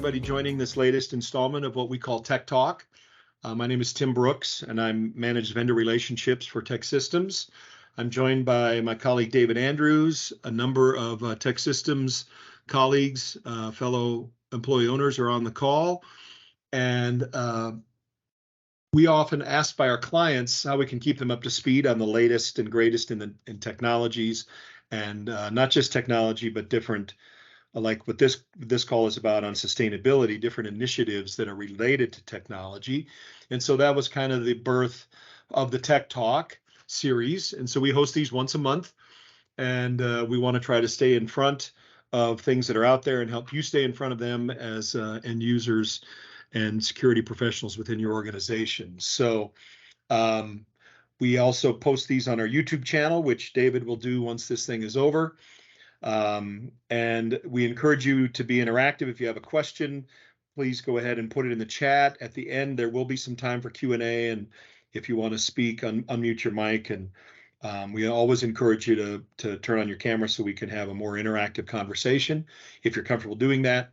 everybody joining this latest installment of what we call Tech Talk. My name is Tim Brooks, and I manage vendor relationships for Tech Systems. I'm joined by my colleague David Andrews. A number of Tech Systems colleagues, fellow employee owners are on the call, and we often ask by our clients how we can keep them up to speed on the latest and greatest in technologies, and not just technology, but different, like what this call is about on sustainability, different initiatives that are related to technology. And so that was kind of the birth of the Tech Talk series. And so we host these once a month, and we want to try to stay in front of things that are out there and help you stay in front of them as end users and security professionals within your organization. So we also post these on our YouTube channel, which David will do once this thing is over. And we encourage you to be interactive. If you have a question, please go ahead and put it in the chat. At the end, there will be some time for Q&A, and if you want to speak, unmute your mic. And we always encourage you to turn on your camera so we can have a more interactive conversation if you're comfortable doing that.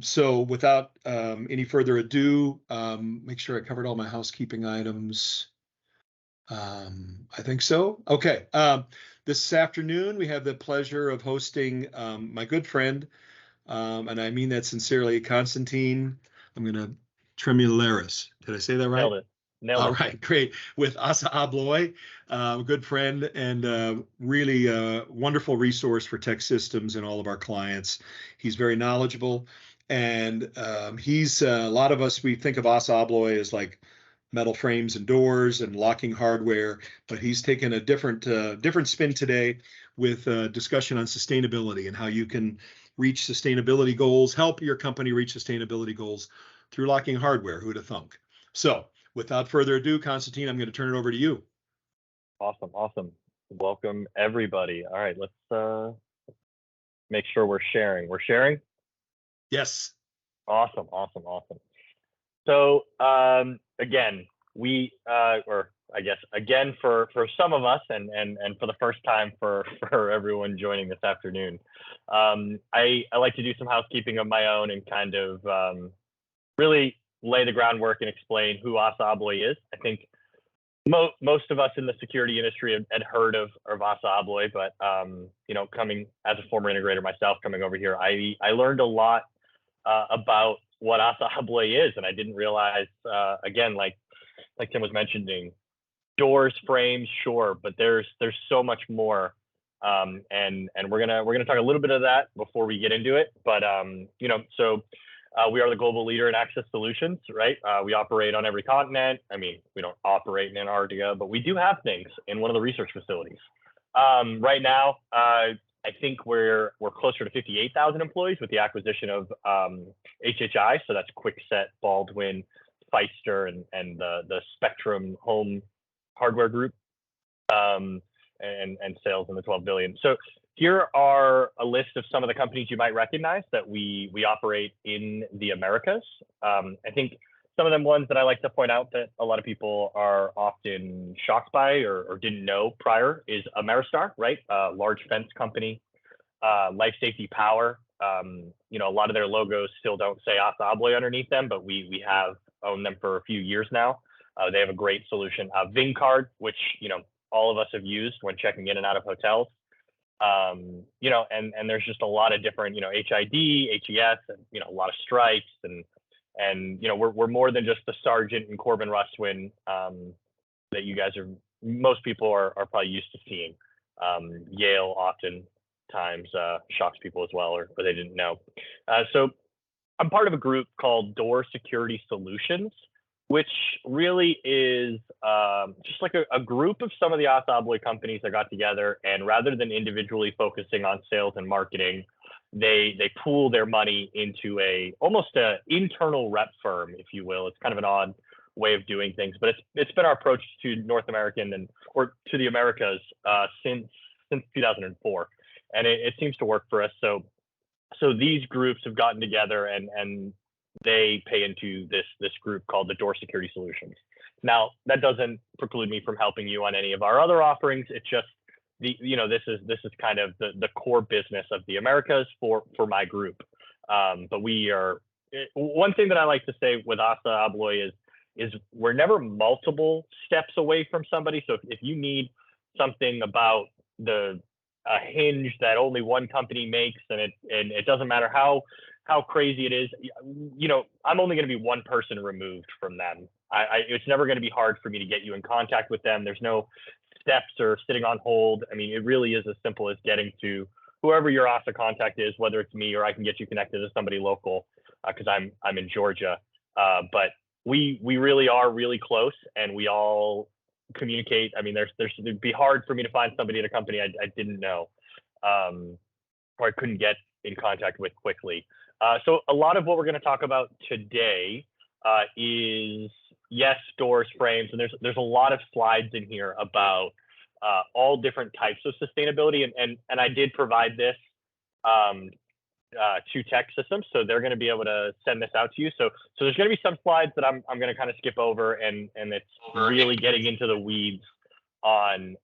So without any further ado, make sure I covered all my housekeeping items. I think so. Okay. This afternoon, we have the pleasure of hosting my good friend, and I mean that sincerely, Constantine. I'm going to Tremouliaris. Did I say that right? Nailed it. All right, great. With ASSA ABLOY, good friend and really wonderful resource for Tech Systems and all of our clients. He's very knowledgeable, and he's a lot of us, we think of ASSA ABLOY as like metal frames and doors and locking hardware, but he's taken a different spin today with a discussion on sustainability and how you can reach sustainability goals, help your company reach sustainability goals through locking hardware. Who'd have thunk? So without further ado, Constantine, I'm going to turn it over to you. Awesome. Welcome everybody. All right, let's make sure we're sharing. We're sharing? Yes. Awesome. So again, or I guess again for some of us, and for the first time for everyone joining this afternoon, I like to do some housekeeping of my own and kind of really lay the groundwork and explain who ASSA ABLOY is. I think most of us in the security industry had heard of ASSA ABLOY, but coming as a former integrator myself, coming over here, I learned a lot about what ASSA ABLOY is, and I didn't realize, again, like Tim was mentioning, doors, frames, sure, but there's so much more, and we're gonna talk a little bit of that before we get into it. But we are the global leader in access solutions, right? We operate on every continent. I mean, we don't operate in Antarctica, but we do have things in one of the research facilities. Right now, I think we're closer to 58,000 employees with the acquisition of HHI. So that's Kwikset, Baldwin, Feister, and the Spectrum Home Hardware Group, and sales in the 12 billion. So here are a list of some of the companies you might recognize that we operate in the Americas. I think some of them ones that I like to point out that a lot of people are often shocked by or didn't know prior is Ameristar, right? Large fence company, Life Safety Power. A lot of their logos still don't say ASSA ABLOY underneath them, but we have owned them for a few years now. They have a great solution. VingCard, which all of us have used when checking in and out of hotels. And there's just a lot of different, HID, HES, and a lot of stripes, and we're more than just the Sargent and Corbin Russwin that you guys most people are probably used to seeing. Yale oftentimes shocks people as well, or they didn't know. So I'm part of a group called Door Security Solutions, which really is just like a group of some of the ASSA ABLOY companies that got together, and rather than individually focusing on sales and marketing, they pool their money into almost an internal rep firm, if you will. It's kind of an odd way of doing things, but it's been our approach to North American or to the Americas since 2004, and it seems to work for us. So these groups have gotten together and they pay into this group called the Door Security Solutions. Now, that doesn't preclude me from helping you on any of our other offerings. It's just this is kind of the core business of the Americas for my group. But one thing that I like to say with ASSA ABLOY is we're never multiple steps away from somebody. So if you need something about a hinge that only one company makes, and it doesn't matter how crazy it is, I'm only going to be one person removed from them. It's never going to be hard for me to get you in contact with them. There's no steps or sitting on hold. I mean, it really is as simple as getting to whoever your ASSA contact is, whether it's me or I can get you connected to somebody local, because I'm in Georgia. But we really are really close, and we all communicate. I mean, it'd be hard for me to find somebody at a company I didn't know, or I couldn't get in contact with quickly. So a lot of what we're going to talk about today is, yes, doors, frames, and there's a lot of slides in here about all different types of sustainability, and I did provide this to Tech Systems, so they're going to be able to send this out to you. So there's going to be some slides that I'm going to kind of skip over, and it's really getting into the weeds on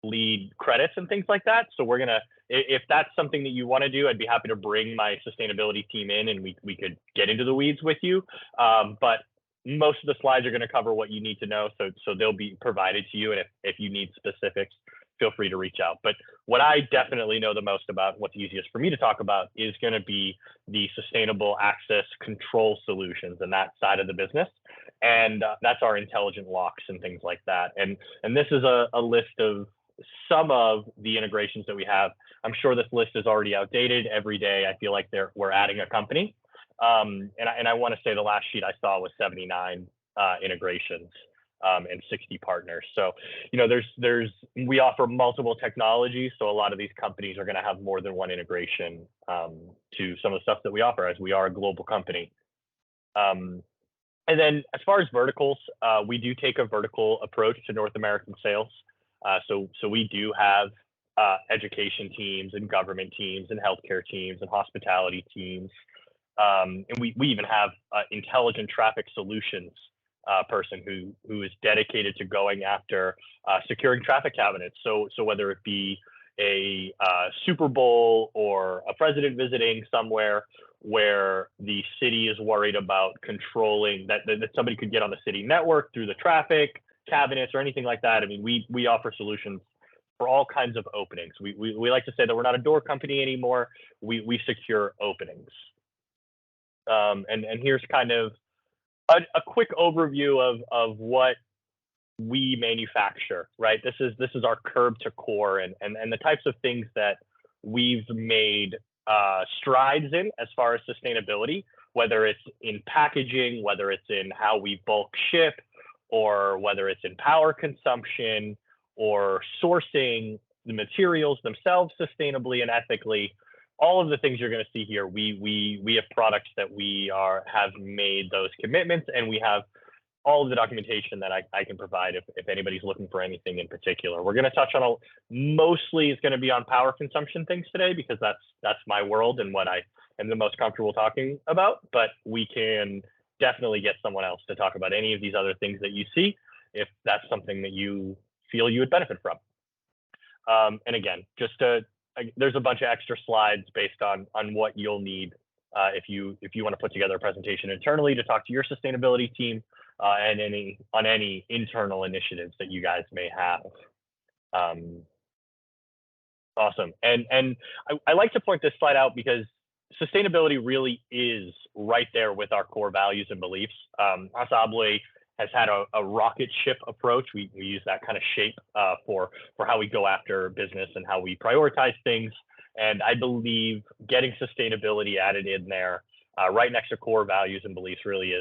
lead credits and things like that. So we're gonna, if that's something that you want to do, I'd be happy to bring my sustainability team in, and we could get into the weeds with you. But most of the slides are going to cover what you need to know, so they'll be provided to you, and if you need specifics, feel free to reach out. But what I definitely know the most about, what's easiest for me to talk about, is going to be the sustainable access control solutions and that side of the business. And that's our intelligent locks and things like that. And this is a list of some of the integrations that we have. I'm sure this list is already outdated. Every day I feel like we're adding a company. And I want to say the last sheet I saw was 79 integrations. And 60 partners. So, we offer multiple technologies. So a lot of these companies are going to have more than one integration to some of the stuff that we offer, as we are a global company. And then as far as verticals, we do take a vertical approach to North American sales. So we do have education teams and government teams and healthcare teams and hospitality teams. And we even have intelligent traffic solutions person who is dedicated to going after securing traffic cabinets. So whether it be a Super Bowl or a president visiting somewhere where the city is worried about controlling that somebody could get on the city network through the traffic cabinets or anything like that. I mean, we offer solutions for all kinds of openings. We like to say that we're not a door company anymore. We secure openings. And here's kind of a quick overview of what we manufacture, right? This is our curb to core, and the types of things that we've made strides in as far as sustainability, whether it's in packaging, whether it's in how we bulk ship, or whether it's in power consumption, or sourcing the materials themselves sustainably and ethically. All of the things you're going to see here, we have products that have made those commitments, and we have all of the documentation that I can provide if anybody's looking for anything in particular. We're going to touch on mostly it's going to be on power consumption things today, because that's my world and what I am the most comfortable talking about. But we can definitely get someone else to talk about any of these other things that you see, if that's something that you feel you would benefit from. And again, there's a bunch of extra slides based on what you'll need if you want to put together a presentation internally to talk to your sustainability team and any internal initiatives that you guys may have. Awesome. And I like to point this slide out because sustainability really is right there with our core values and beliefs. ASSA ABLOY has had a rocket ship approach. We use that kind of shape for how we go after business and how we prioritize things. And I believe getting sustainability added in there right next to core values and beliefs really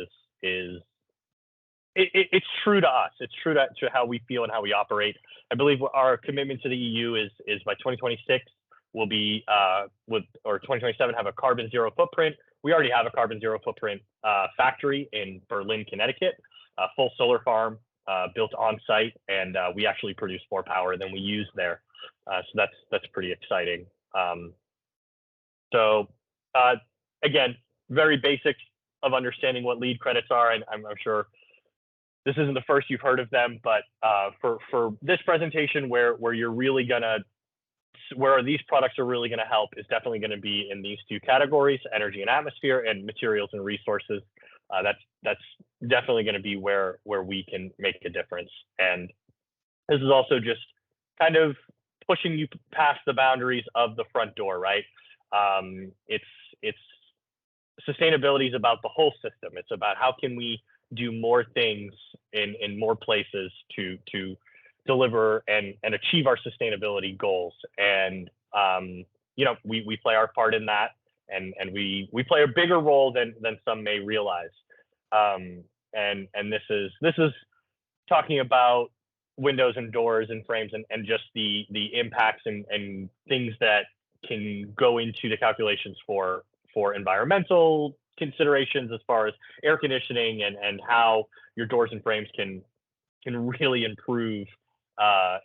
it's true to us. It's true to how we feel and how we operate. I believe our commitment to the EU is by 2026 we'll be or 2027 have a carbon zero footprint. We already have a carbon zero footprint factory in Berlin, Connecticut. A full solar farm built on site, and we actually produce more power than we use there. So that's pretty exciting. Again, very basics of understanding what lead credits are, and I'm sure this isn't the first you've heard of them, but for this presentation where you're really gonna where these products are really going to help is definitely going to be in these two categories: energy and atmosphere, and materials and resources. That's definitely going to be where we can make a difference. And this is also just kind of pushing you past the boundaries of the front door, right? It's sustainability is about the whole system. It's about how can we do more things in more places to deliver and achieve our sustainability goals. And we play our part in that, and we play a bigger role than some may realize. And this is talking about windows and doors and frames and just the impacts and things that can go into the calculations for environmental considerations as far as air conditioning and how your doors and frames can really improve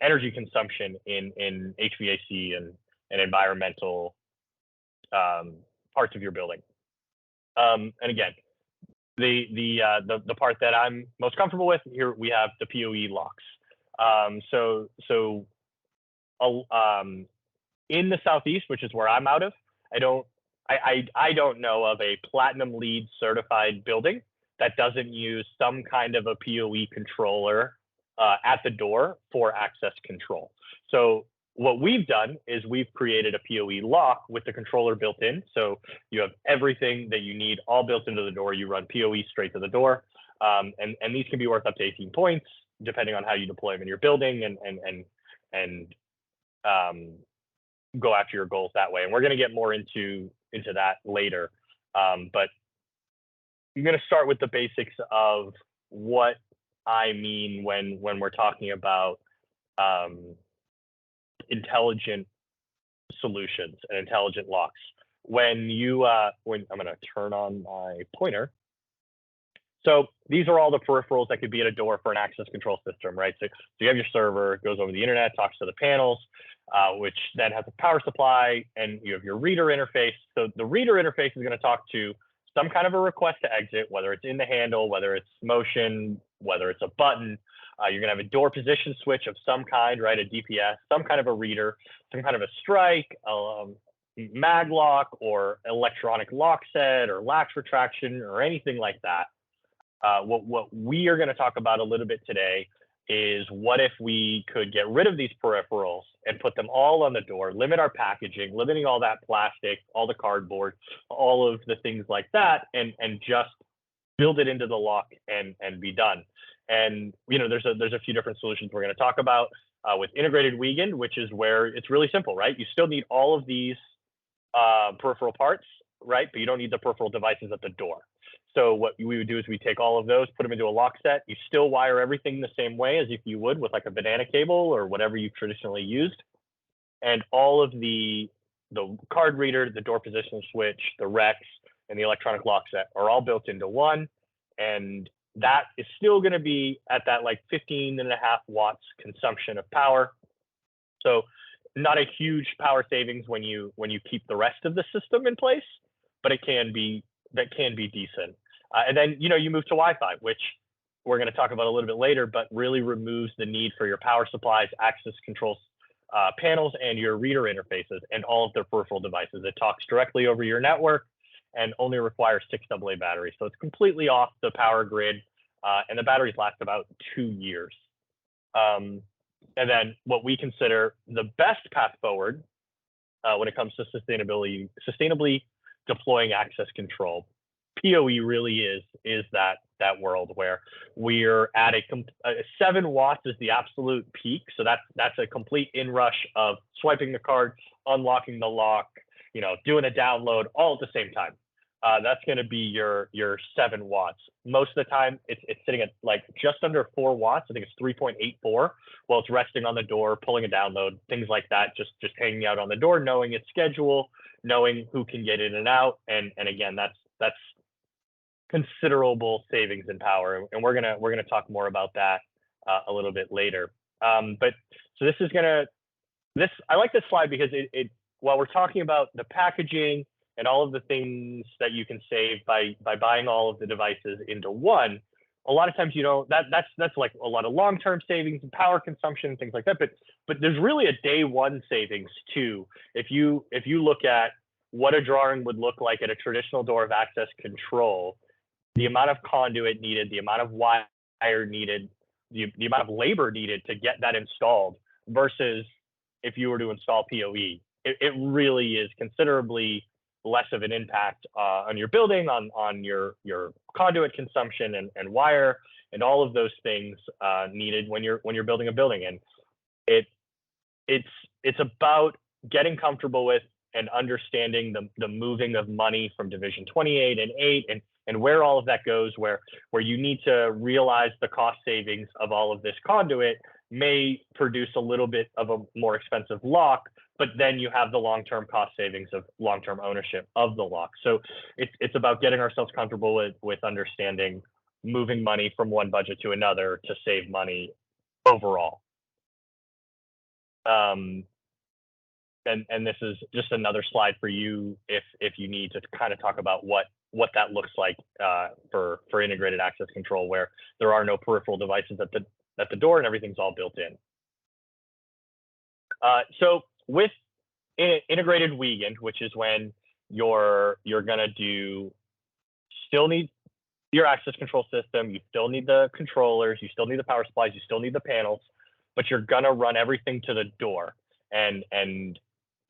energy consumption in HVAC and environmental parts of your building. And again, the part that I'm most comfortable with here, we have the PoE locks. In the Southeast, which is where I'm out of, I don't know of a platinum LEED certified building that doesn't use some kind of a PoE controller at the door for access control. So what we've done is we've created a PoE lock with the controller built in. So you have everything that you need all built into the door. You run PoE straight to the door. And these can be worth up to 18 points, depending on how you deploy them in your building and go after your goals that way. And we're going to get more into that later. But I'm going to start with the basics of what I mean when we're talking about intelligent solutions and intelligent locks. When I'm going to turn on my pointer. So these are all the peripherals that could be at a door for an access control system, right? So you have your server, it goes over the internet, talks to the panels, which then has a power supply, and you have your reader interface. So the reader interface is going to talk to some kind of a request to exit, whether it's in the handle, whether it's motion, whether it's a button. You're going to have a door position switch of some kind, right? A DPS, some kind of a reader, some kind of a strike, mag lock, or electronic lock set, or latch retraction, or anything like that. What we are going to talk about a little bit today is what if we could get rid of these peripherals and put them all on the door, limit our packaging, limiting all that plastic, all the cardboard, all of the things like that, and just build it into the lock and be done. And there's a few different solutions we're going to talk about with integrated Wiegand, which is where it's really simple, right? You still need all of these peripheral parts, right? But you don't need the peripheral devices at the door. So what we would do is we take all of those, put them into a lock set. You still wire everything the same way as if you would with like a banana cable or whatever you've traditionally used. And all of the card reader, the door position switch, the Rex, and the electronic lock set are all built into one. And that is still going to be at that like 15.5 watts consumption of power. So not a huge power savings when you keep the rest of the system in place, but that can be decent. And then you move to Wi-Fi, which we're going to talk about a little bit later, but really removes the need for your power supplies, access control panels, and your reader interfaces and all of their peripheral devices. It talks directly over your network and only requires 6 AA batteries. So it's completely off the power grid, and the batteries last about 2 years. And then what we consider the best path forward when it comes to sustainably deploying access control, PoE really is that world where we're at 7 watts is the absolute peak. So that's a complete inrush of swiping the card, unlocking the lock, doing a download all at the same time. That's going to be your 7 watts. Most of the time, it's sitting at like just under 4 watts. I think it's 3.84. While it's resting on the door, pulling a download, things like that. Just hanging out on the door, knowing its schedule, knowing who can get in and out, and again, that's considerable savings in power, and we're gonna talk more about that a little bit later. But so I like this slide because it while we're talking about the packaging and all of the things that you can save by buying all of the devices into one, a lot of times you don't, that's like a lot of long-term savings and power consumption, things like that. But there's really a day one savings too. If you look at what a drawing would look like at a traditional door of access control, the amount of conduit needed, the amount of wire needed, the amount of labor needed to get that installed versus if you were to install PoE, it really is considerably less of an impact on your building, on your conduit consumption and wire and all of those things needed when you're building a building. And it's about getting comfortable with and understanding the moving of money from Division 28 and 8 and where all of that goes, where you need to realize the cost savings of all of this conduit may produce a little bit of a more expensive lock, but then you have the long-term cost savings of long-term ownership of the lock. So it's about getting ourselves comfortable with understanding moving money from one budget to another to save money overall. And this is just another slide for you if you need to kind of talk about what that looks like for integrated access control, where there are no peripheral devices at the door and everything's all built in. So with integrated Wiegand, which is when you're gonna still need your access control system, you still need the controllers, you still need the power supplies, you still need the panels, but you're gonna run everything to the door, and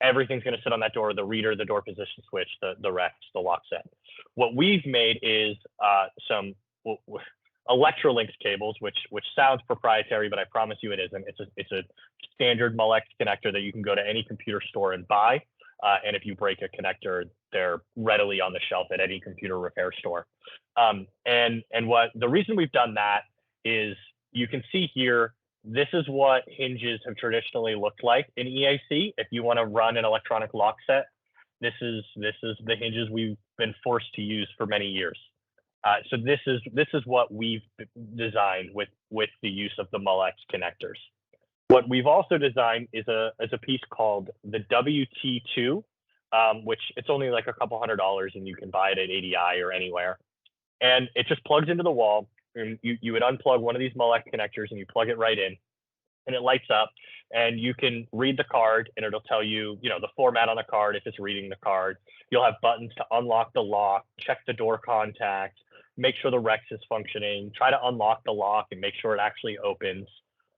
everything's gonna sit on that door: the reader, the door position switch, the REX, the lock set. What we've made is some Electrolinks cables, which sounds proprietary, but I promise you it isn't. It's a standard Molex connector that you can go to any computer store and buy. And if you break a connector, they're readily on the shelf at any computer repair store. And what the reason we've done that is, you can see here, this is what hinges have traditionally looked like in EAC. If you want to run an electronic lock set, this is the hinges we've been forced to use for many years. So this is what we've designed with the use of the Molex connectors. What we've also designed is a piece called the WT2, which it's only like a couple $100 and you can buy it at ADI or anywhere. And it just plugs into the wall, and you would unplug one of these Molex connectors and you plug it right in, and it lights up, and you can read the card and it'll tell you, the format on the card if it's reading the card. You'll have buttons to unlock the lock, check the door contact, make sure the REX is functioning, try to unlock the lock and make sure it actually opens,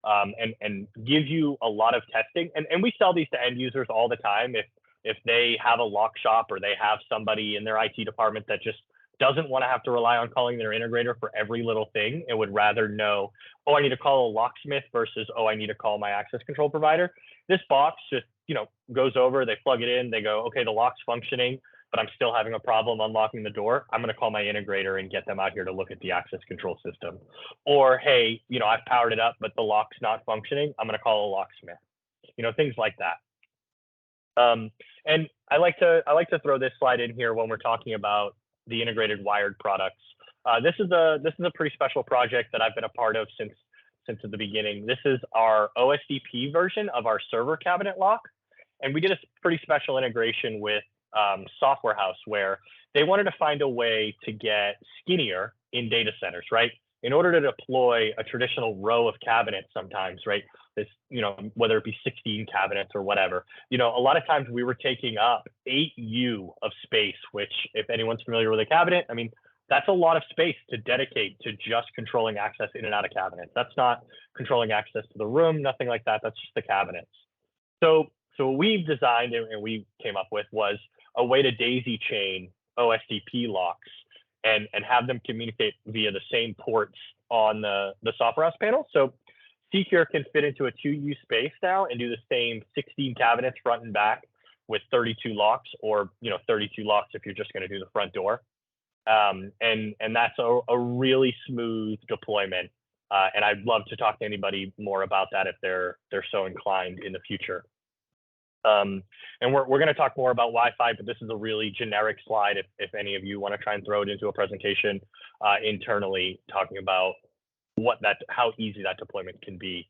and give you a lot of testing. And we sell these to end users all the time. If they have a lock shop or they have somebody in their IT department that just doesn't want to have to rely on calling their integrator for every little thing and would rather know, oh, I need to call a locksmith versus, oh, I need to call my access control provider. This box just, goes over, they plug it in, they go, okay, the lock's functioning, but I'm still having a problem unlocking the door. I'm going to call my integrator and get them out here to look at the access control system. Or, hey, I've powered it up, but the lock's not functioning. I'm going to call a locksmith. Things like that. And I like to throw this slide in here when we're talking about the integrated wired products. This is a pretty special project that I've been a part of since the beginning. This is our OSDP version of our server cabinet lock, and we did a pretty special integration with Software House, where they wanted to find a way to get skinnier in data centers, right? In order to deploy a traditional row of cabinets, sometimes, right? This, whether it be 16 cabinets or whatever, a lot of times we were taking up 8U of space, which, if anyone's familiar with a cabinet, I mean, that's a lot of space to dedicate to just controlling access in and out of cabinets. That's not controlling access to the room, nothing like that. That's just the cabinets. So what we've designed and we came up with was a way to daisy chain OSDP locks and have them communicate via the same ports on the Software House panel. So Secure can fit into a 2U space now and do the same 16 cabinets front and back with 32 locks, or 32 locks if you're just going to do the front door. And that's a really smooth deployment. And I'd love to talk to anybody more about that if they're so inclined in the future. And we're going to talk more about Wi-Fi, but this is a really generic slide if any of you want to try and throw it into a presentation internally, talking about how easy that deployment can be.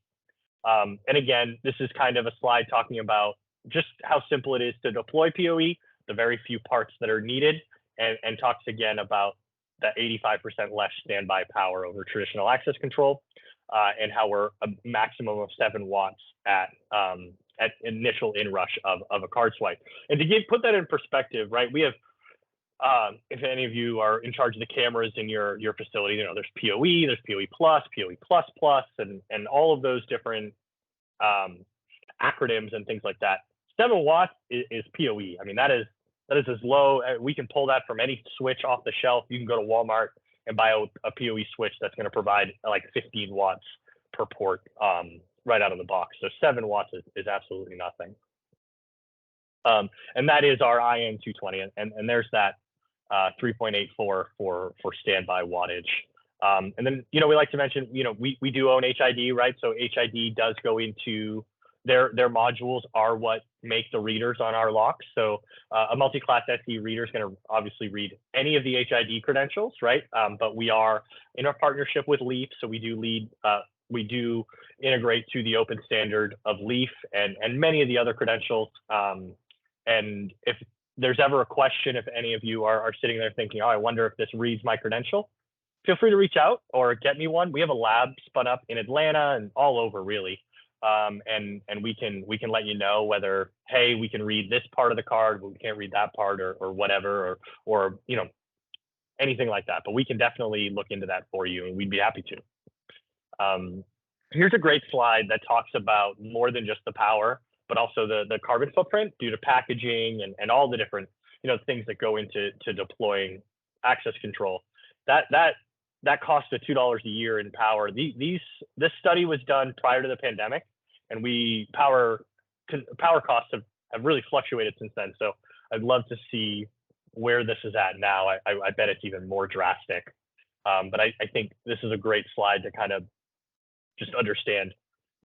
And again, this is kind of a slide talking about just how simple it is to deploy PoE, the very few parts that are needed, and talks again about that 85% less standby power over traditional access control, and how we're a maximum of 7 watts at initial inrush of a card swipe. And to put that in perspective, right? We have, if any of you are in charge of the cameras in your facility, you know, there's PoE, there's PoE plus, PoE plus plus, and all of those different acronyms and things like that. 7 watts is PoE. I mean, that is as low. We can pull that from any switch off the shelf. You can go to Walmart and buy a PoE switch that's going to provide like 15 watts per port right out of the box. So 7 watts is absolutely nothing. And that is our IN220, and there's that 3.84 for standby wattage. And then, you know, we like to mention, you know, we do own HID, right? So HID does go into their modules are what make the readers on our locks. So a multi-class SE reader is going to obviously read any of the HID credentials, right? But we are in our partnership with Leaf, so we do integrate to the open standard of Leaf and many of the other credentials. And if there's ever a question, if any of you are sitting there thinking, oh, I wonder if this reads my credential, feel free to reach out or get me one. We have a lab spun up in Atlanta and all over, really. And we can let you know whether, hey, we can read this part of the card, but we can't read that part or whatever, or you know, anything like that. But we can definitely look into that for you, and we'd be happy to. Here's a great slide that talks about more than just the power, but also the carbon footprint due to packaging and all the different, you know, things that go into deploying access control. That cost of $2 a year in power. This study was done prior to the pandemic, and power costs have really fluctuated since then. So I'd love to see where this is at now. I bet it's even more drastic. But I think this is a great slide to kind of just understand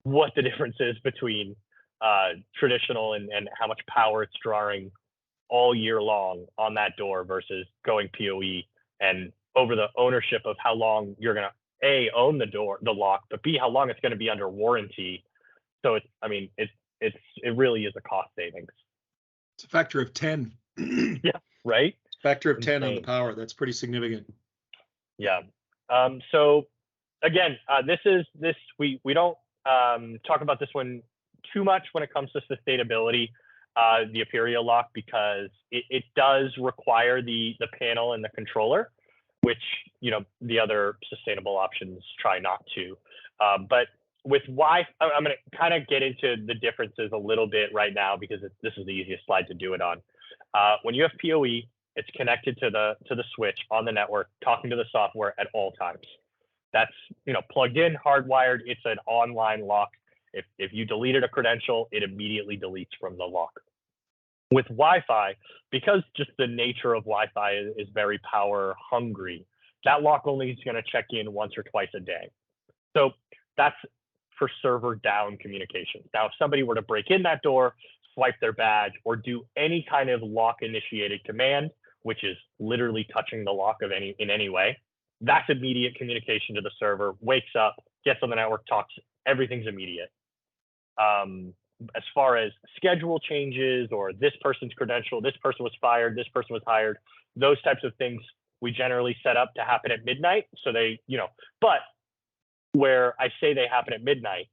what the difference is between traditional and how much power it's drawing all year long on that door versus going PoE, and over the ownership of how long you're going to A, own the lock, but B, how long it's going to be under warranty. So it really is a cost savings. It's a factor of 10. Yeah, right. Factor of 10 on the power. That's pretty significant. Yeah. So again, we don't talk about this one too much when it comes to sustainability, the Aperio lock, because it does require the panel and the controller, which, you know, the other sustainable options try not to. But with Wi-Fi, I'm going to kind of get into the differences a little bit right now, because this is the easiest slide to do it on. When you have PoE, it's connected to the switch on the network, talking to the software at all times. That's, you know, plugged in, hardwired. It's an online lock. If you deleted a credential, it immediately deletes from the lock. With Wi-Fi, because just the nature of Wi-Fi is very power hungry, that lock only is going to check in once or twice a day. So that's for server down communications. Now, if somebody were to break in that door, swipe their badge, or do any kind of lock initiated command, which is literally touching the lock in any way, that's immediate communication to the server, wakes up, gets on the network, talks, everything's immediate. As far as schedule changes or this person's credential, this person was fired, this person was hired, those types of things we generally set up to happen at midnight. So they, you know, but where I say they happen at midnight,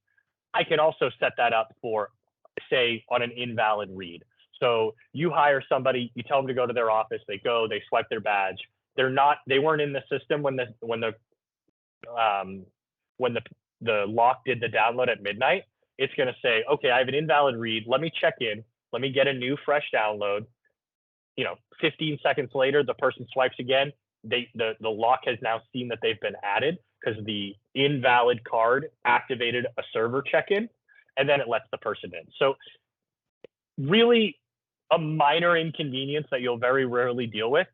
I can also set that up for, say, on an invalid read. So you hire somebody, you tell them to go to their office, they go, they swipe their badge. They weren't in the system when the lock did the download at midnight. It's going to say, okay, I have an invalid read. Let me check in. Let me get a new fresh download. You know, 15 seconds later, the person swipes again. The lock has now seen that they've been added because the invalid card activated a server check-in, and then it lets the person in. So really a minor inconvenience that you'll very rarely deal with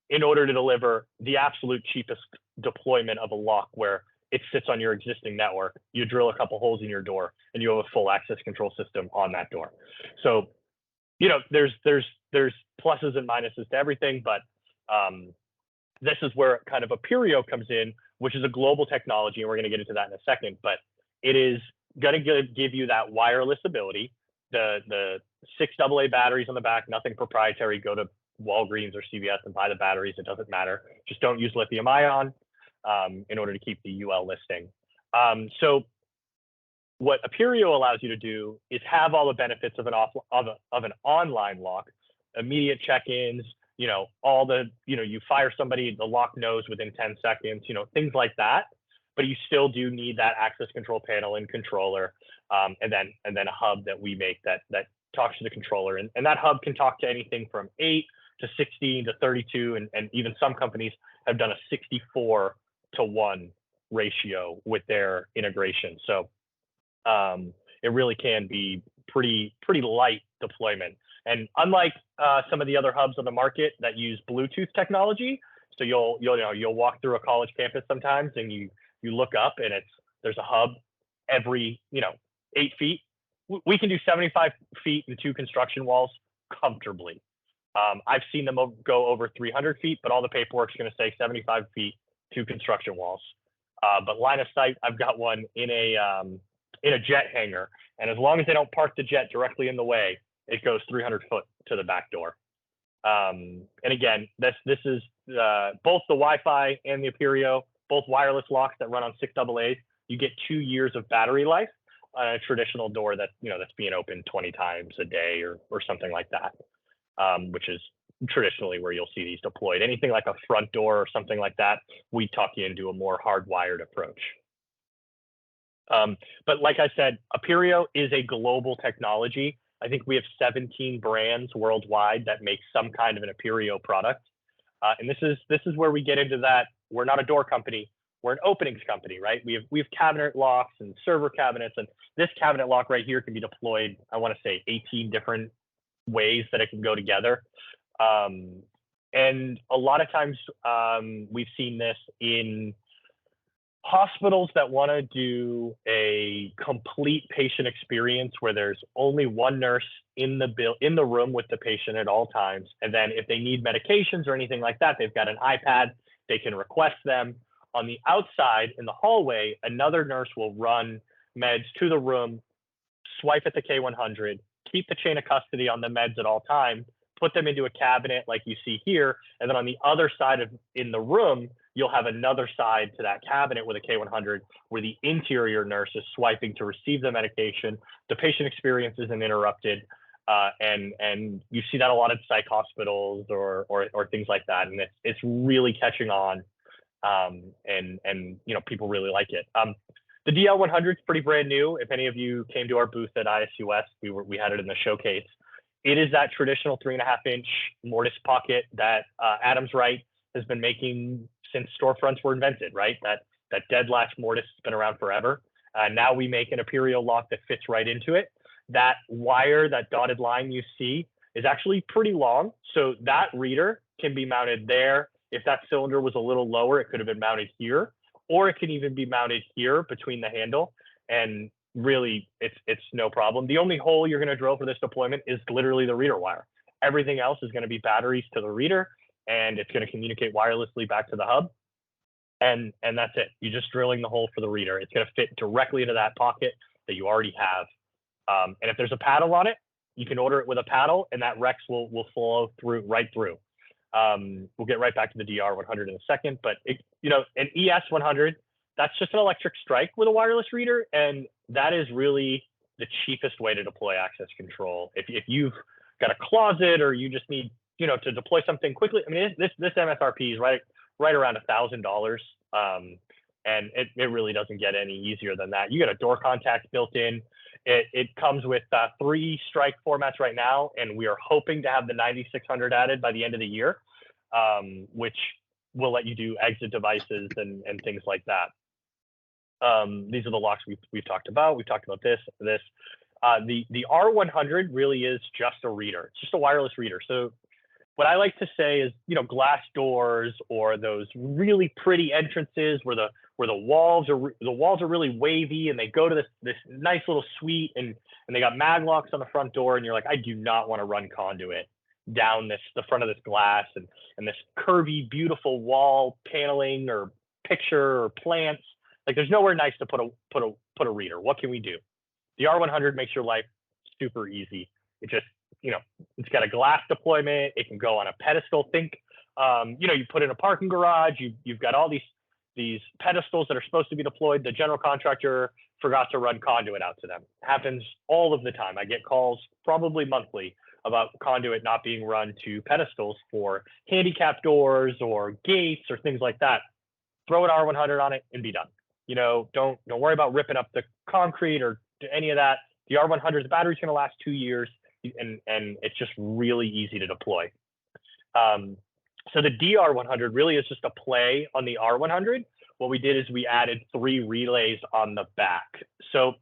in order to deliver the absolute cheapest deployment of a lock, where it sits on your existing network. You drill a couple holes in your door, and you have a full access control system on that door. So, you know, there's pluses and minuses to everything, but this is where kind of Aperio comes in, which is a global technology, and we're going to get into that in a second. But it is going to give you that wireless ability. The 6 AA batteries on the back, nothing proprietary, go to Walgreens or CVS and buy the batteries. It doesn't matter. Just don't use lithium ion in order to keep the UL listing. So what Aperio allows you to do is have all the benefits of an online lock, immediate check-ins, all the, you fire somebody, the lock knows within 10 seconds, things like that. But you still do need that access control panel and controller, and then a hub that we make that talks to the controller. And that hub can talk to anything from 8 to 16 to 32, and even some companies have done a 64-to-1 ratio with their integration. So it really can be pretty light deployment. And unlike some of the other hubs on the market that use Bluetooth technology, so you'll walk through a college campus sometimes and you look up and there's a hub every 8 feet. We can do 75 feet and 2 construction walls comfortably. I've seen them go over 300 feet, but all the paperwork's going to say 75 feet, 2 construction walls. But line of sight, I've got one in a jet hangar, and as long as they don't park the jet directly in the way, it goes 300 foot to the back door. And again, this is both the Wi-Fi and the Aperio, both wireless locks that run on 6 AA's. You get 2 years of battery life on a traditional door that's being opened 20 times a day or something like that, which is traditionally where you'll see these deployed. Anything like a front door or something like that, we tuck you into a more hardwired approach. But like I said, Aperio is a global technology. I think we have 17 brands worldwide that make some kind of an Aperio product. And this is where we get into that. We're not a door company. We're an openings company, right? We have cabinet locks and server cabinets, and this cabinet lock right here can be deployed, I want to say 18 different ways that it can go together. And a lot of times we've seen this in hospitals that want to do a complete patient experience where there's only one nurse in the room with the patient at all times. And then if they need medications or anything like that, they've got an iPad, they can request them. On the outside in the hallway, another nurse will run meds to the room, swipe at the K100, keep the chain of custody on the meds at all times, put them into a cabinet like you see here, and then on the other side in the room, you'll have another side to that cabinet with a K100 where the interior nurse is swiping to receive the medication. The patient experience isn't interrupted, and you see that a lot at psych hospitals or things like that, and it's really catching on, and people really like it. The DL100 is pretty brand new. If any of you came to our booth at ISUS, we had it in the showcase. It is that traditional 3.5-inch mortise pocket that Adams Wright has been making since storefronts were invented, right? That dead latch mortise has been around forever. Now we make an Aperio lock that fits right into it. That wire, that dotted line you see, is actually pretty long. So that reader can be mounted there. If that cylinder was a little lower, it could have been mounted here, or it can even be mounted here between the handle. And really, it's no problem. The only hole you're going to drill for this deployment is literally the reader wire. Everything else is going to be batteries to the reader, and it's going to communicate wirelessly back to the hub. And that's it. You're just drilling the hole for the reader. It's going to fit directly into that pocket that you already have. And if there's a paddle on it, you can order it with a paddle, and that Rex will flow right through. We'll get right back to the DR100 in a second, but an ES100, that's just an electric strike with a wireless reader, and that is really the cheapest way to deploy access control. If you've got a closet or you just need to deploy something quickly, I mean, this MSRP is right around $1,000, and it really doesn't get any easier than that. You get a door contact built in. It comes with 3 strike formats right now, and we are hoping to have the 9600 added by the end of the year, which will let you do exit devices and things like that. These are the locks we've talked about. We've talked about this. The R100 really is just a reader. It's just a wireless reader. So what I like to say is, glass doors or those really pretty entrances where the walls are really wavy and they go to this nice little suite and they got mag locks on the front door, and you're like, I do not want to run conduit down the front of this glass and this curvy, beautiful wall paneling or picture or plants. Like, there's nowhere nice to put a reader. What can we do? The R100 makes your life super easy. It just it's got a glass deployment. It can go on a pedestal. Think, you put in a parking garage. You've got all these pedestals that are supposed to be deployed. The general contractor forgot to run conduit out to them. Happens all of the time. I get calls probably monthly about conduit not being run to pedestals for handicap doors or gates or things like that. Throw an R100 on it and be done. Don't worry about ripping up the concrete or any of that. The R100, the battery's going to last 2 years, and it's just really easy to deploy. So the DR100 really is just a play on the R100. What we did is we added 3 relays on the back. So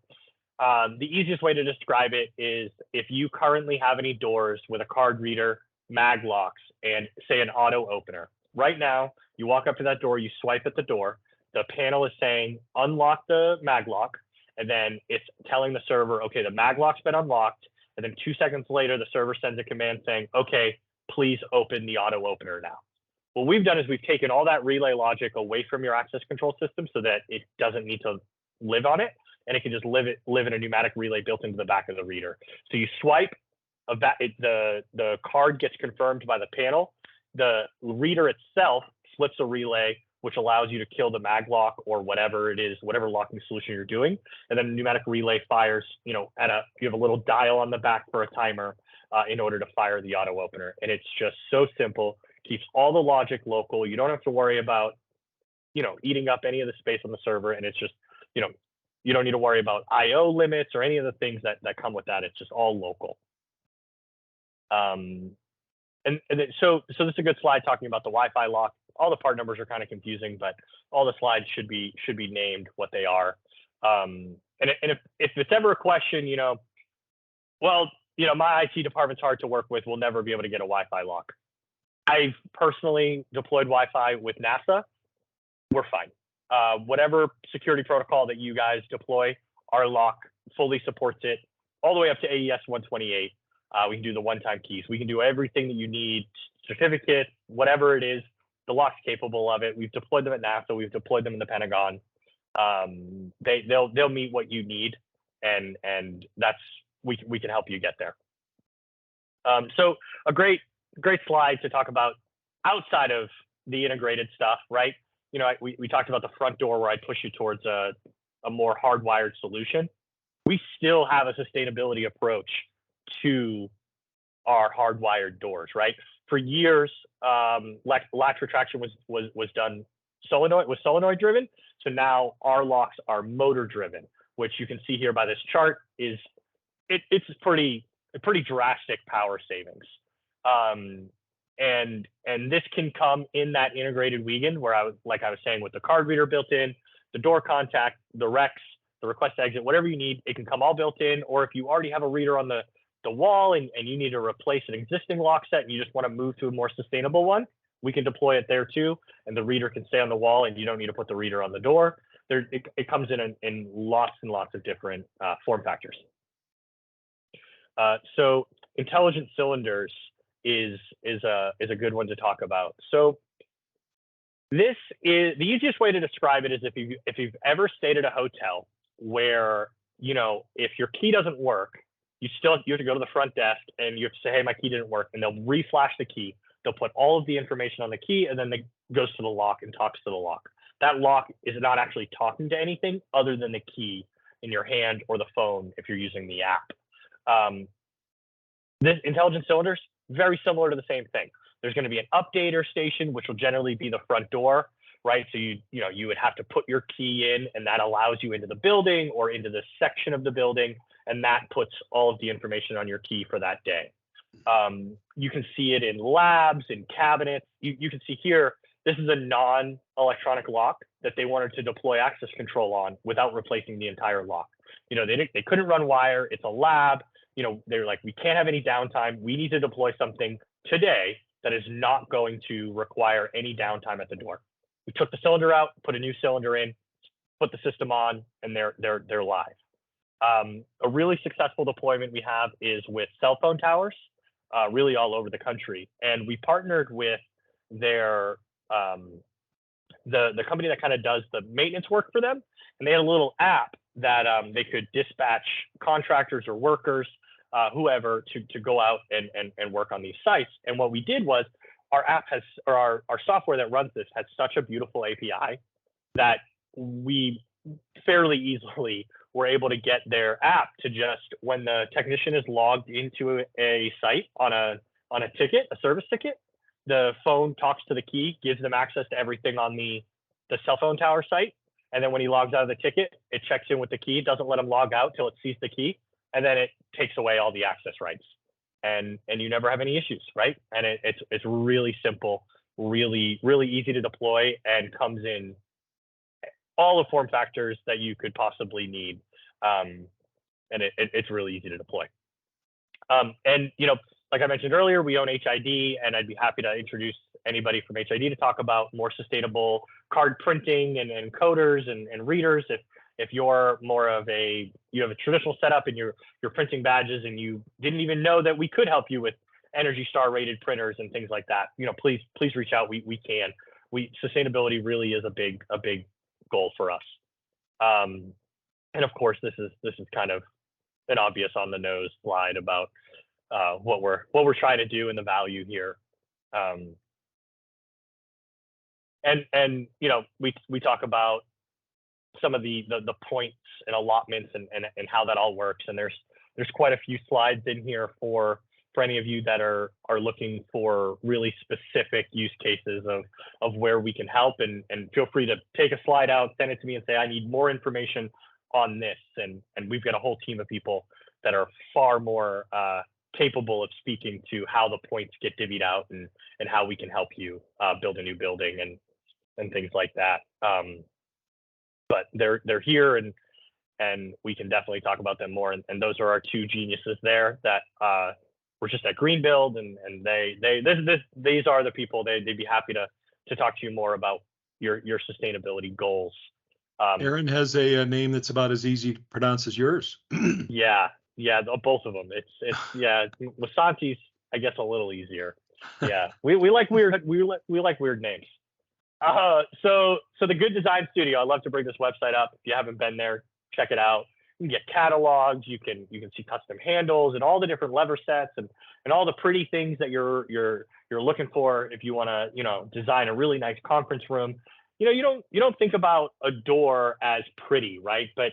the easiest way to describe it is if you currently have any doors with a card reader, mag locks, and say an auto opener. Right now, you walk up to that door, you swipe at the door, the panel is saying unlock the mag lock, and then it's telling the server, okay, the mag lock's been unlocked, and then 2 seconds later, the server sends a command saying, okay, please open the auto opener now. What we've done is we've taken all that relay logic away from your access control system so that it doesn't need to live on it, and it can just live in a pneumatic relay built into the back of the reader. So you swipe, the card gets confirmed by the panel. The reader itself flips a relay, which allows you to kill the mag lock or whatever it is, whatever locking solution you're doing. And then the pneumatic relay fires, you have a little dial on the back for a timer in order to fire the auto opener. And it's just so simple, keeps all the logic local. You don't have to worry about, eating up any of the space on the server. And it's just, you don't need to worry about IO limits or any of the things that come with that. It's just all local. So this is a good slide talking about the Wi-Fi lock. All the part numbers are kind of confusing, but all the slides should be named what they are. And if it's ever a question, my IT department's hard to work with, we'll never be able to get a Wi-Fi lock. I've personally deployed Wi-Fi with NASA. We're fine. Whatever security protocol that you guys deploy, our lock fully supports it all the way up to AES 128. We can do the one-time keys. We can do everything that you need, certificate, whatever it is. The lock's capable of it. We've deployed them at NASA. We've deployed them in the Pentagon. They'll meet what you need, and we can help you get there. So a great slide to talk about outside of the integrated stuff, right? We talked about the front door where I push you towards a more hardwired solution. We still have a sustainability approach to our hardwired doors, right? For years, latch retraction was done solenoid driven. So now our locks are motor driven, which you can see here by this chart is it's pretty drastic power savings. And this can come in that integrated Wiegand where I was saying with the card reader built in, the door contact, the Rex, the request exit, whatever you need, it can come all built in. Or if you already have a reader on the wall and you need to replace an existing lock set and you just want to move to a more sustainable one, we can deploy it there too. And the reader can stay on the wall and you don't need to put the reader on the door. It comes in lots and lots of different form factors. So intelligent cylinders is a good one to talk about. So this is the easiest way to describe it is if you've ever stayed at a hotel where, if your key doesn't work, you have to go to the front desk and you have to say, hey, my key didn't work. And they'll reflash the key. They'll put all of the information on the key and then it goes to the lock and talks to the lock. That lock is not actually talking to anything other than the key in your hand or the phone if you're using the app. This intelligent cylinders, very similar to the same thing. There's going to be an updater station, which will generally be the front door, right? So you would have to put your key in and that allows you into the building or into the section of the building. And that puts all of the information on your key for that day. You can see it in labs, in cabinets. You can see here, this is a non-electronic lock that they wanted to deploy access control on without replacing the entire lock. They couldn't run wire. It's a lab. They're like, we can't have any downtime. We need to deploy something today that is not going to require any downtime at the door. We took the cylinder out, put a new cylinder in, put the system on, and they're live. A really successful deployment we have is with cell phone towers, really all over the country. And we partnered with their the company that kind of does the maintenance work for them. And they had a little app that they could dispatch contractors or workers whoever to go out and work on these sites. And what we did was our app has, or our software that runs this has such a beautiful API that we fairly easily were able to get their app to just, when the technician is logged into a site on a ticket, a service ticket, the phone talks to the key, gives them access to everything on the cell phone tower site. And then when he logs out of the ticket, it checks in with the key, doesn't let him log out till it sees the key, and then it takes away all the access rights. And you never have any issues, right? And it's really simple, really easy to deploy, and comes in all the form factors that you could possibly need. And it's really easy to deploy. And like I mentioned earlier, we own HID, and I'd be happy to introduce anybody from HID to talk about more sustainable card printing and coders and readers. If you're more of you have a traditional setup and you're printing badges and you didn't even know that we could help you with Energy Star rated printers and things like that, please reach out. We can. Sustainability really is a big goal for us. And of course, this is kind of an obvious on the nose slide about what we're trying to do and the value here. And we talk about some of the points and allotments and how that all works. And there's quite a few slides in here for any of you that are looking for really specific use cases of where we can help, and feel free to take a slide out, send it to me and say, I need more information on this. And we've got a whole team of people that are far more capable of speaking to how the points get divvied out and how we can help you build a new building and things like that. But they're here, and we can definitely talk about them more. And those are our two geniuses there that were just at Greenbuild, and these are the people. They'd be happy to talk to you more about your sustainability goals. Aaron has a name that's about as easy to pronounce as yours. Yeah, both of them. It's Wasanti's, I guess, a little easier. Yeah, we like weird names. So the Good Design Studio, I love to bring this website up. If you haven't been there, check it out. You can get catalogs, you can see custom handles and all the different lever sets and all the pretty things that you're looking for if you want to design a really nice conference room. You don't think about a door as pretty, right? But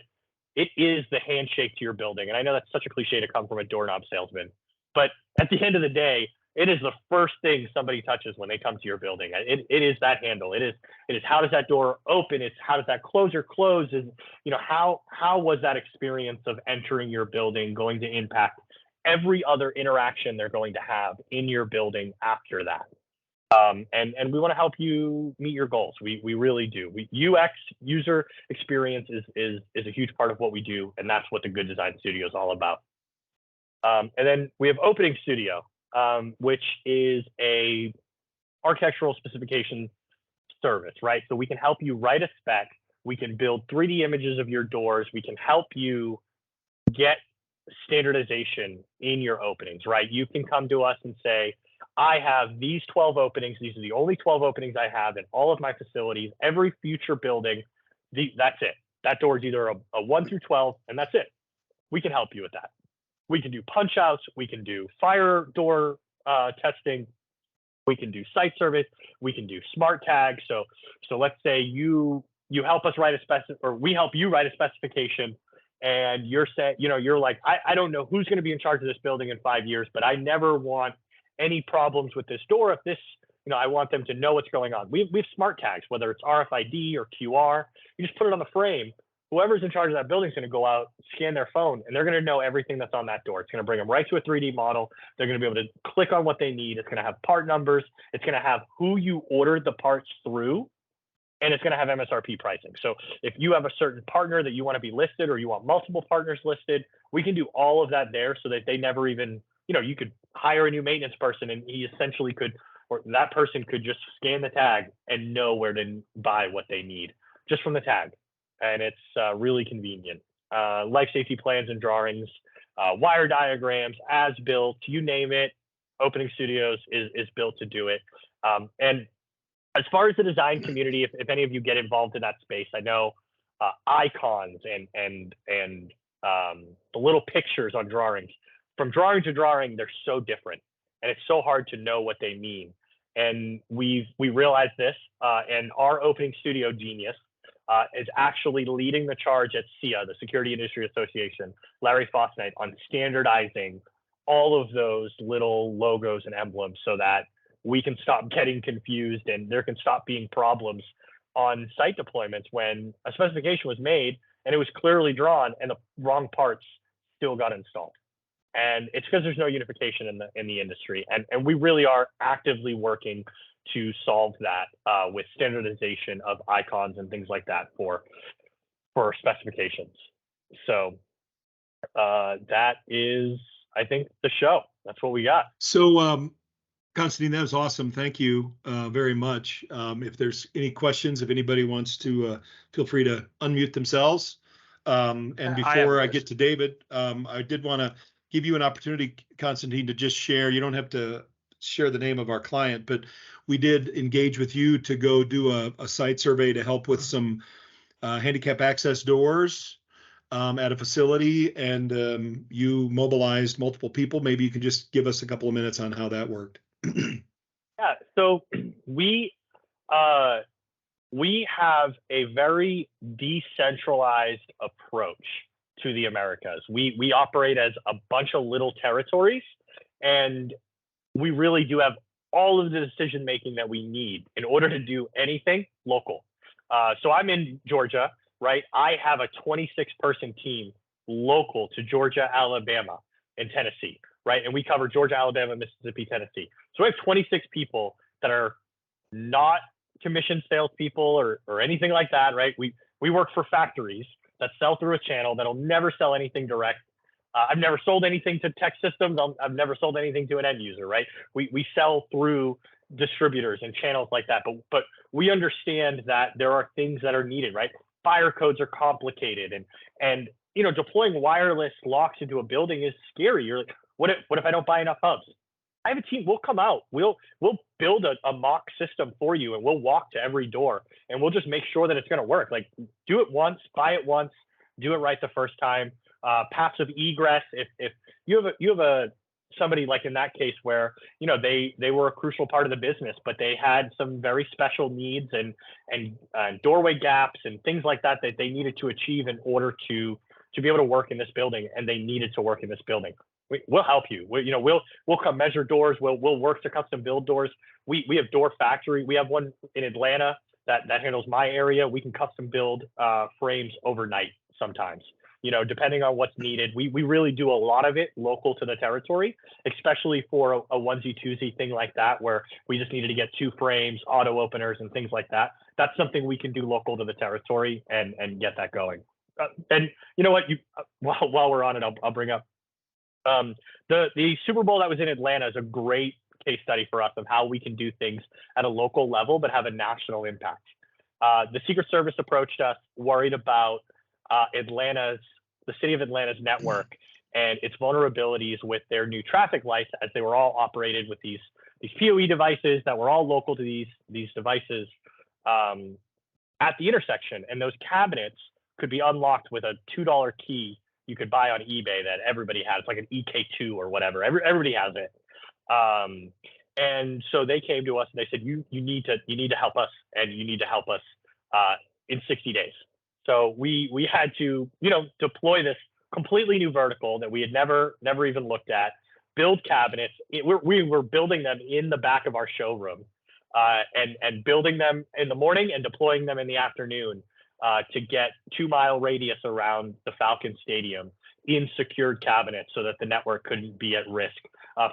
it is the handshake to your building. And I know that's such a cliche to come from a doorknob salesman, but at the end of the day, it is the first thing somebody touches when they come to your building. It is that handle. It is how does that door open? It's how does that closer close? And how was that experience of entering your building going to impact every other interaction they're going to have in your building after that? And we want to help you meet your goals. We really do. UX, user experience, is a huge part of what we do, and that's what the Good Design Studio is all about. And then we have Opening Studio, which is a architectural specification service, right? So we can help you write a spec. We can build 3D images of your doors. We can help you get standardization in your openings, right? You can come to us and say, I have these 12 openings. These are the only 12 openings I have in all of my facilities. Every future building, that's it. That door is either a 1 through 12, and that's it. We can help you with that. We can do punch outs. We can do fire door testing. We can do site surveys. We can do smart tags. So let's say you help us write or we help you write a specification, and you're like, I don't know who's going to be in charge of this building in 5 years, but I never want any problems with this door. If this, I want them to know what's going on. We have smart tags, whether it's RFID or QR. You just put it on the frame. Whoever's in charge of that building is going to go out, scan their phone, and they're going to know everything that's on that door. It's going to bring them right to a 3D model. They're going to be able to click on what they need. It's going to have part numbers. It's going to have who you ordered the parts through, and it's going to have MSRP pricing. So if you have a certain partner that you want to be listed, or you want multiple partners listed, we can do all of that there so that they never even, you could hire a new maintenance person, and he essentially could, or that person could just scan the tag and know where to buy what they need just from the tag. And it's really convenient. Life safety plans and drawings, wire diagrams, as built, you name it. Opening Studios is built to do it. And as far as the design community, if any of you get involved in that space, I know icons and the little pictures on drawings, from drawing to drawing, they're so different, and it's so hard to know what they mean. And we realized this, and our opening studio genius is actually leading the charge at SIA, the Security Industry Association, Larry Fosnight, on standardizing all of those little logos and emblems so that we can stop getting confused and there can stop being problems on site deployments when a specification was made and it was clearly drawn and the wrong parts still got installed. And it's because there's no unification in the industry. And we really are actively working to solve that with standardization of icons and things like that for specifications. So that is, I think, the show. That's what we got. So, Constantine, that was awesome. Thank you very much. If there's any questions, if anybody wants to, feel free to unmute themselves. And before I get to David, I did want to give you an opportunity, Constantine, to just share. You don't have to share the name of our client, but we did engage with you to go do a site survey to help with some handicap access doors at a facility, and you mobilized multiple people. Maybe you can just give us a couple of minutes on how that worked. Yeah, so we have a very decentralized approach to the Americas. We operate as a bunch of little territories, and we really do have all of the decision making that we need in order to do anything local. So I'm in Georgia, right? I have a 26-person team local to Georgia, Alabama, and Tennessee, right? And we cover Georgia, Alabama, Mississippi, Tennessee. So we have 26 people that are not commissioned salespeople or anything like that, right? We work for factories that sell through a channel that'll never sell anything direct. I've never sold anything to tech systems. I've never sold anything to an end user, right? We sell through distributors and channels like that, but we understand that there are things that are needed, right? Fire codes are complicated, and you know, deploying wireless locks into a building is scary. You're like, what if I don't buy enough hubs? I have a team. We'll come out. We'll build a mock system for you, and we'll walk to every door, and we'll just make sure that it's going to work. Like, do it once, buy it once, do it right the first time. Passive egress. If you have somebody like in that case where, you know, they were a crucial part of the business, but they had some very special needs and doorway gaps and things like that they needed to achieve in order to be able to work in this building, and they needed to work in this building. We'll help you. We'll come measure doors. We'll work to custom build doors. We have Door Factory. We have one in Atlanta that handles my area. We can custom build frames overnight sometimes, you know, depending on what's needed. We really do a lot of it local to the territory, especially for a onesie twosie thing like that, where we just needed to get 2 frames, auto openers, and things like that. That's something we can do local to the territory and get that going. And you know what? While we're on it, I'll bring up the Super Bowl that was in Atlanta is a great case study for us of how we can do things at a local level but have a national impact. The Secret Service approached us worried about the city of Atlanta's network and its vulnerabilities with their new traffic lights, as they were all operated with these PoE devices that were all local to these devices at the intersection. And those cabinets could be unlocked with a $2 key you could buy on eBay that everybody has. It's like an EK2 or whatever. Everybody has it. And so they came to us and they said, you need to help us, and you need to help us in 60 days. So we had to, you know, deploy this completely new vertical that we had never even looked at, build cabinets. We were building them in the back of our showroom and building them in the morning and deploying them in the afternoon to get 2-mile radius around the Falcon Stadium in secured cabinets so that the network couldn't be at risk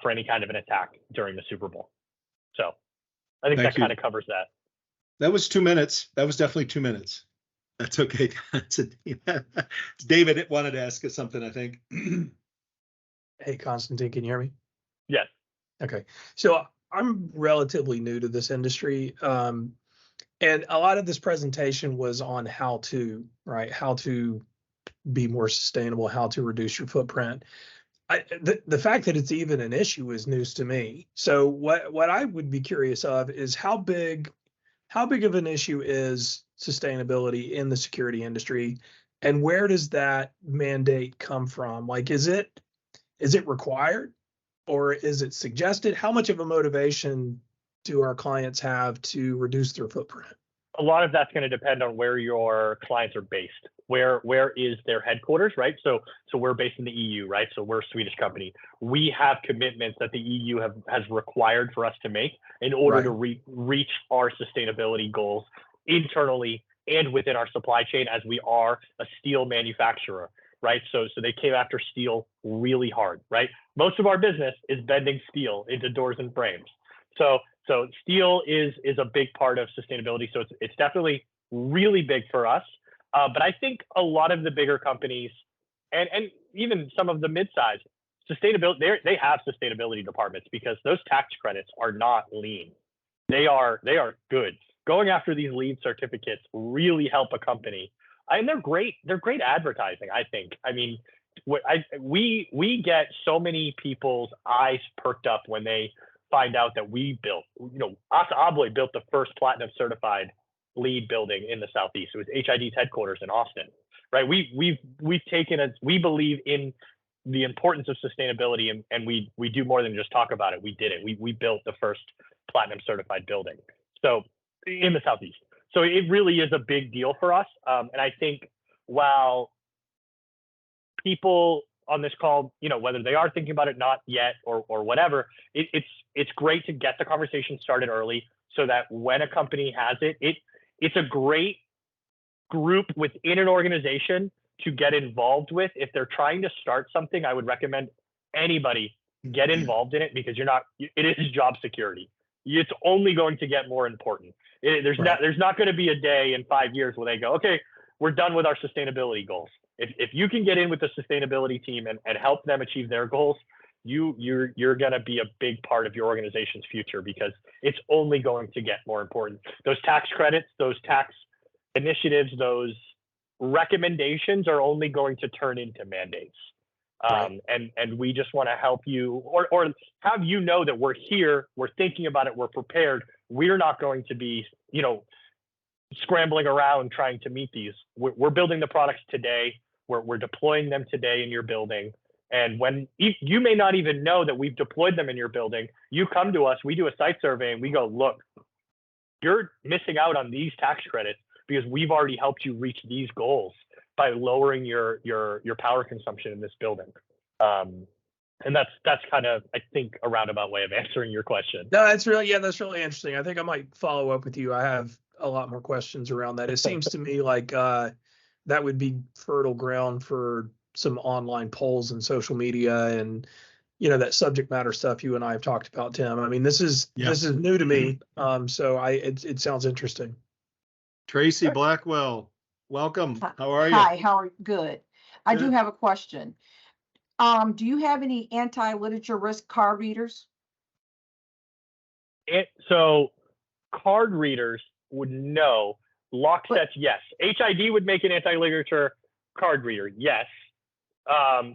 for any kind of an attack during the Super Bowl. So I think that kind of covers that. That was 2 minutes. That was definitely 2 minutes. That's okay. David wanted to ask us something, I think. Hey, Constantine, can you hear me? Yes. Okay. So I'm relatively new to this industry. And a lot of this presentation was on how to be more sustainable, how to reduce your footprint. The fact that it's even an issue is news to me. So what I would be curious of is how big of an issue is sustainability in the security industry, and where does that mandate come from? Like, is it is it required or is it suggested? How much of a motivation do our clients have to reduce their footprint? A lot of that's going to depend on where your clients are based. Where is their headquarters, right? So we're based in the EU, right? So we're a Swedish company. We have commitments that the EU has required for us to make in order to reach our sustainability goals internally and within our supply chain, as we are a steel manufacturer, right? So they came after steel really hard, right? Most of our business is bending steel into doors and frames. So steel is a big part of sustainability. So it's definitely really big for us. But I think a lot of the bigger companies and even some of the mid-size sustainability, they have sustainability departments, because those tax credits are not lean. They are good. Going after these LEED certificates really help a company. And they're great. They're great advertising, I think. I mean, we get so many people's eyes perked up when they find out that we built, ASSA ABLOY built the first platinum certified LEED building in the Southeast. It was HID's headquarters in Austin, right? We've taken we believe in the importance of sustainability, and we do more than just talk about it. We did it. We built the first platinum certified building. So in the Southeast. So it really is a big deal for us. And I think while people on this call, whether they are thinking about it, not yet, or whatever, it's great to get the conversation started early, so that when a company has it's a great group within an organization to get involved with. If they're trying to start something, I would recommend anybody get involved in it, because it is job security. It's only going to get more important. There's not going to be a day in 5 years where they go, okay, we're done with our sustainability goals. If you can get in with the sustainability team and help them achieve their goals, you're going to be a big part of your organization's future, because it's only going to get more important. Those tax credits, those tax initiatives, those recommendations are only going to turn into mandates. And we just want to help you, or have you know that we're here, we're thinking about it, we're prepared. We're not going to be, scrambling around trying to meet these. We're building the products today. We're deploying them today in your building. And when you may not even know that we've deployed them in your building, you come to us, we do a site survey, and we go, look, you're missing out on these tax credits because we've already helped you reach these goals by lowering your power consumption in this building. And that's kind of, I think, a roundabout way of answering your question. No, that's really interesting. I think I might follow up with you. I have a lot more questions around that. It seems to me like that would be fertile ground for some online polls and social media, and that subject matter stuff you and I have talked about, Tim. I mean, this is new to me, so it sounds interesting. Tracy Blackwell, welcome. How are you? Hi, how are you? Good. I do have a question. Do you have any anti-literature risk card readers? So card readers would know. Lock sets, yes. HID would make an anti-literature card reader, yes.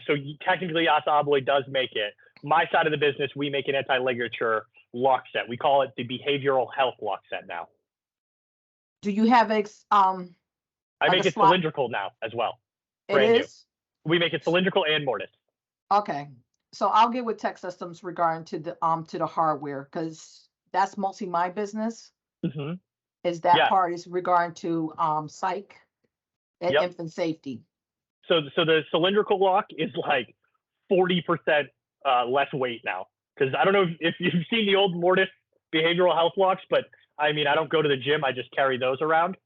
So technically ASSA ABLOY does make it. My side of the business, we make an anti-ligature lock set. We call it the behavioral health lock set now. Do you have I make it cylindrical now as well. Brand new. We make it cylindrical and mortise. Okay. So I'll get with Tech Systems regarding to the hardware, because that's mostly my business. Mm-hmm. Is that part is regarding to psych and infant safety. So the cylindrical lock is like 40% less weight now, because I don't know if you've seen the old mortise behavioral health locks, but I mean, I don't go to the gym, I just carry those around.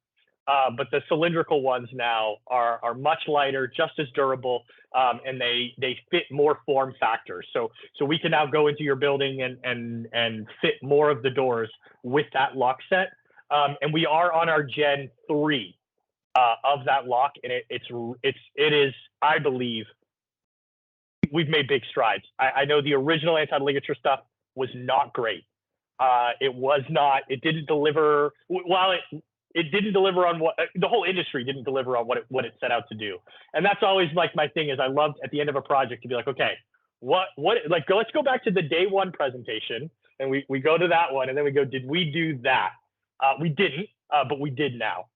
But the cylindrical ones now are much lighter, just as durable, and they fit more form factors. So we can now go into your building and fit more of the doors with that lock set. And we are on our Gen 3 of that lock, and it is, I believe, we've made big strides. I know the original anti-ligature stuff was not great. It didn't deliver. While it didn't deliver on what the whole industry didn't deliver on what it set out to do. And that's always like my thing is I loved at the end of a project to be like, okay, let's go back to the day one presentation, and we go to that one, and then we go, did we do that? We didn't, but we did now.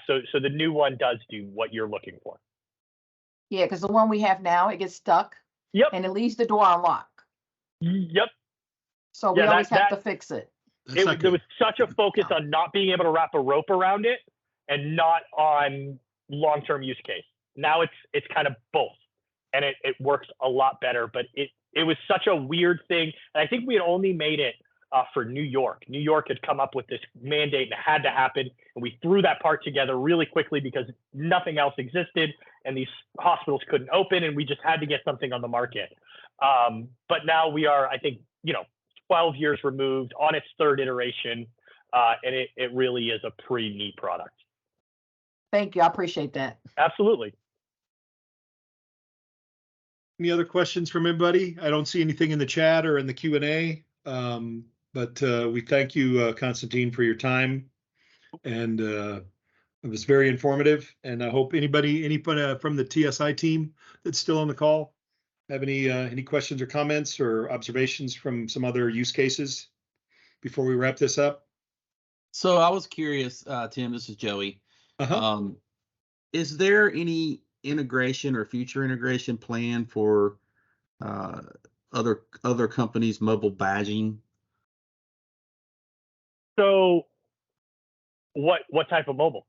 So the new one does do what you're looking for. Yeah, because the one we have now, it gets stuck. Yep. and it leaves the door unlocked. Yep. So we Yeah, always have that- to fix it. That's not There good. was such a focus on not being able to wrap a rope around it and not on long-term use case. Now it's kind of both, and it works a lot better. But it was such a weird thing, and I think we had only made it for New York. New York had come up with this mandate, and it had to happen, and we threw that part together really quickly because nothing else existed, and these hospitals couldn't open, and we just had to get something on the market. But now we are, I think, 12 years removed, on its third iteration, and it really is a pretty neat product. Thank you. I appreciate that. Absolutely. Any other questions from anybody? I don't see anything in the chat or in the Q&A, but we thank you, Constantine, for your time, and it was very informative. And I hope anybody from the TSI team that's still on the call have any questions or comments or observations from some other use cases before we wrap this up. So I was curious, Tim, this is Joey. Is there any integration or future integration plan for other companies' mobile badging? So what type of mobile?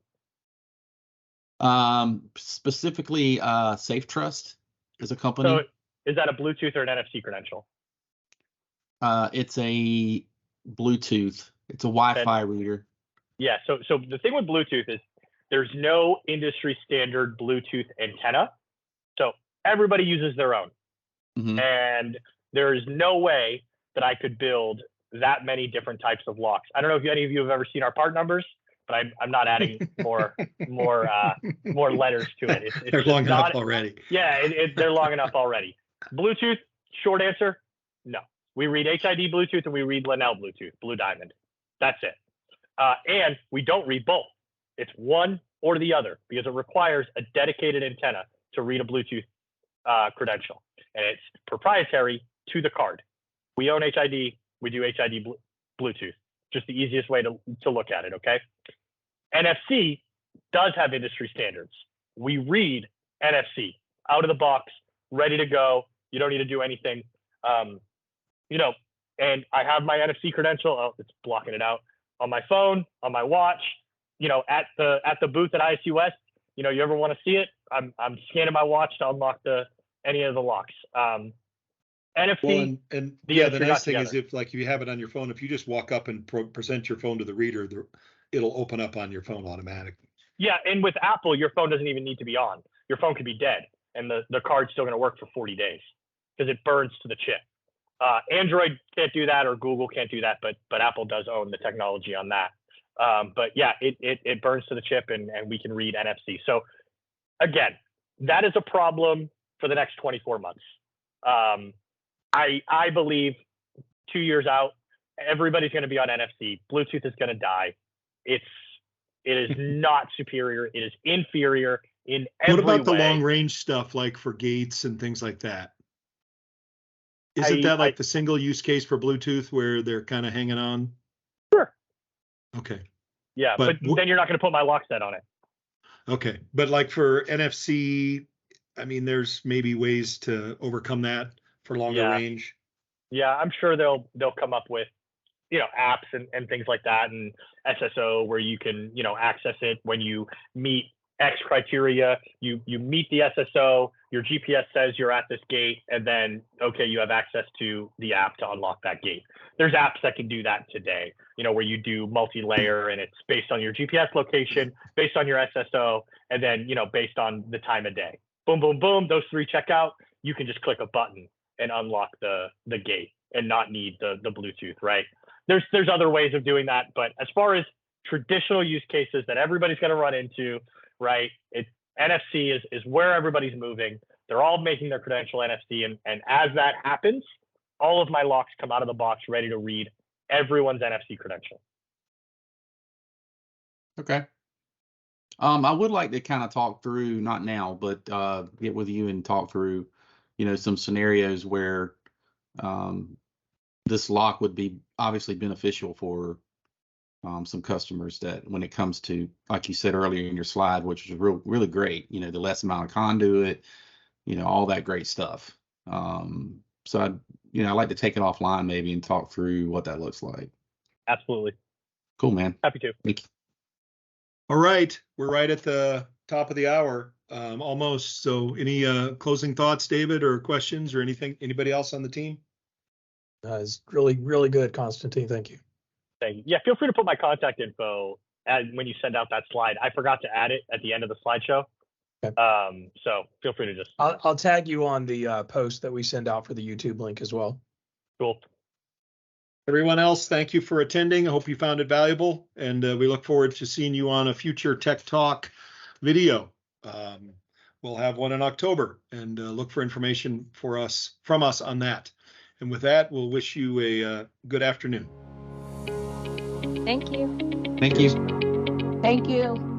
Specifically, Safe Trust is a company. So is that a Bluetooth or an NFC credential? It's a Bluetooth. It's a Wi-Fi reader. Yeah. So the thing with Bluetooth is there's no industry standard Bluetooth antenna. So everybody uses their own. Mm-hmm. And there is no way that I could build that many different types of locks. I don't know if any of you have ever seen our part numbers, but I'm not adding more letters to it. It's They're long enough already. Yeah, they're long enough already. Bluetooth, short answer, no. We read HID Bluetooth and we read Linnell Bluetooth, Blue Diamond. That's it. And we don't read both. It's one or the other because it requires a dedicated antenna to read a Bluetooth credential. And it's proprietary to the card. We own HID. We do HID Bluetooth. Just the easiest way to look at it, okay? NFC does have industry standards. We read NFC out of the box, ready to go. You don't need to do anything. And I have my NFC credential. Oh, it's blocking it out on my phone, on my watch. At the booth at ISUS. You ever want to see it? I'm scanning my watch to unlock any of the locks. NFC. Well, the nice thing is if you have it on your phone, if you just walk up and present your phone to the reader, it'll open up on your phone automatically. Yeah, and with Apple, your phone doesn't even need to be on. Your phone could be dead, and the card's still going to work for 40 days because it burns to the chip. Android can't do that, or Google can't do that, but Apple does own the technology on that. But yeah, it burns to the chip, and we can read NFC. So again, that is a problem for the next 24 months. I believe 2 years out, everybody's going to be on NFC. Bluetooth is going to die. It is not superior. It is inferior in every way. What about the long range stuff, like for gates and things like that? Isn't that like the single use case for Bluetooth where they're kind of hanging on? Sure. Okay. Yeah, but then you're not going to put my lock set on it. Okay, but like for NFC, I mean, there's maybe ways to overcome that for longer range. Yeah, I'm sure they'll come up with apps and things like that, and SSO where you can access it when you meet X criteria. You meet the SSO, your GPS says you're at this gate, and then you have access to the app to unlock that gate. There's apps that can do that today, where you do multi-layer, and it's based on your GPS location, based on your SSO, and then based on the time of day. Boom, boom, boom. Those three check out. You can just click a button and unlock the gate and not need the Bluetooth, right? There's other ways of doing that, but as far as traditional use cases that everybody's going to run into, right? NFC is where everybody's moving. They're all making their credential NFC, and as that happens, all of my locks come out of the box ready to read everyone's NFC credential. Okay. I would like to kind of talk through, not now, but get with you and talk through, some scenarios where this lock would be obviously beneficial for some customers, that when it comes to, like you said earlier in your slide, which was really great, the less amount of conduit, all that great stuff. So I'd like to take it offline maybe and talk through what that looks like. Absolutely. Cool, man. Happy to. Thank you. All right, we're right at the top of the hour, almost. So any closing thoughts, David, or questions or anything? Anybody else on the team? It's really, really good, Constantine. Thank you. Thank you. Yeah, feel free to put my contact info when you send out that slide. I forgot to add it at the end of the slideshow. Okay. So feel free to just. I'll tag you on the post that we send out for the YouTube link as well. Cool. Everyone else, thank you for attending. I hope you found it valuable, and we look forward to seeing you on a future Tech Talk video. We'll have one in October, and look for information from us on that. And with that, we'll wish you a good afternoon. Thank you. Thank you. Thank you.